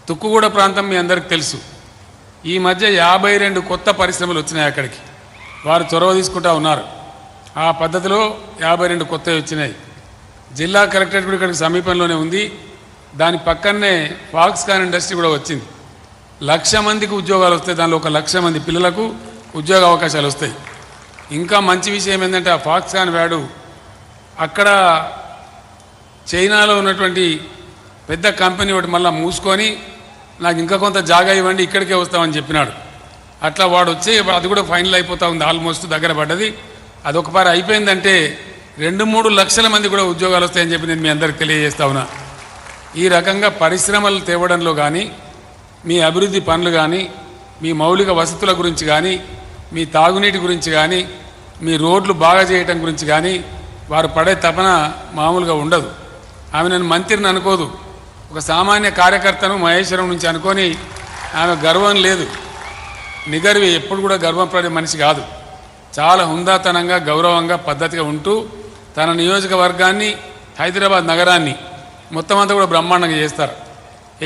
తుక్కుగూడ ప్రాంతం మీ అందరికీ తెలుసు. ఈ మధ్య 52 కొత్త పరిశ్రమలు వచ్చినాయి అక్కడికి. వారు చొరవ తీసుకుంటా ఉన్నారు. ఆ పద్ధతిలో 52 కొత్తవి వచ్చినాయి. జిల్లా కలెక్టరేట్ కూడా ఇక్కడికి సమీపంలోనే ఉంది. దాని పక్కనే ఫాక్స్కాన్ ఇండస్ట్రీ కూడా వచ్చింది. 1,00,000 మందికి ఉద్యోగాలు వస్తాయి. దానిలో 1,00,000 మంది పిల్లలకు ఉద్యోగ అవకాశాలు వస్తాయి. ఇంకా మంచి విషయం ఏంటంటే ఆ ఫాక్స్కాన్ వ్యాడు అక్కడ చైనాలో ఉన్నటువంటి పెద్ద కంపెనీ ఒకటి మళ్ళీ మూసుకొని నాకు ఇంకా కొంత జాగా ఇవ్వండి ఇక్కడికే వస్తామని చెప్పినాడు. అట్లా వాడు వచ్చి అది కూడా ఫైనల్ అయిపోతూ ఉంది. ఆల్మోస్ట్ దగ్గర పడ్డది. అదొకపారి అయిపోయిందంటే 2-3 లక్షల మంది కూడా ఉద్యోగాలు వస్తాయని చెప్పి నేను మీ అందరికి తెలియజేస్తా ఉన్నా. ఈ రకంగా పరిశ్రమలు తేవడంలో కానీ, మీ అభివృద్ధి పనులు కానీ, మీ మౌలిక వసతుల గురించి కానీ, మీ తాగునీటి గురించి కానీ, మీ రోడ్లు బాగా చేయటం గురించి కానీ వారు పడే తపన మామూలుగా ఉండదు. ఆమె నన్ను మంత్రిని అనుకోదు. ఒక సామాన్య కార్యకర్తను మహేశ్వరం నుంచి అనుకొని ఆమె గర్వం లేదు. నిగర్వి ఎప్పుడు కూడా గర్వపడే మనిషి కాదు. చాలా హుందాతనంగా గౌరవంగా పద్ధతిగా ఉంటూ తన నియోజకవర్గాన్ని హైదరాబాద్ నగరాన్ని మొత్తం అంతా కూడా బ్రహ్మాండంగా చేస్తారు.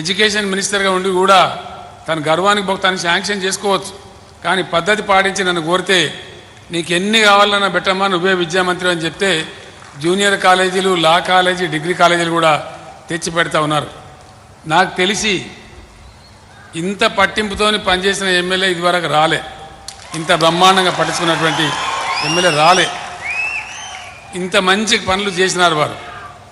ఎడ్యుకేషన్ మినిస్టర్గా ఉండి కూడా తన గర్వానికి తను శాంక్షన్ చేసుకోవచ్చు. కానీ పద్ధతి పాటించి నన్ను కోరితే నీకు ఎన్ని కావాలన్నా పెట్టమ్మా నువ్వే విద్యామంత్రి అని చెప్తే జూనియర్ కాలేజీలు, లా కాలేజీ, డిగ్రీ కాలేజీలు కూడా తెచ్చి పెడతా ఉన్నారు. నాకు తెలిసి ఇంత పట్టింపుతోని పనిచేసిన ఎమ్మెల్యే ఇదివరకు రాలే. ఇంత బ్రహ్మాండంగా పట్టించుకున్నటువంటి ఎమ్మెల్యే రాలే. ఇంత మంచి పనులు చేసినారు వారు.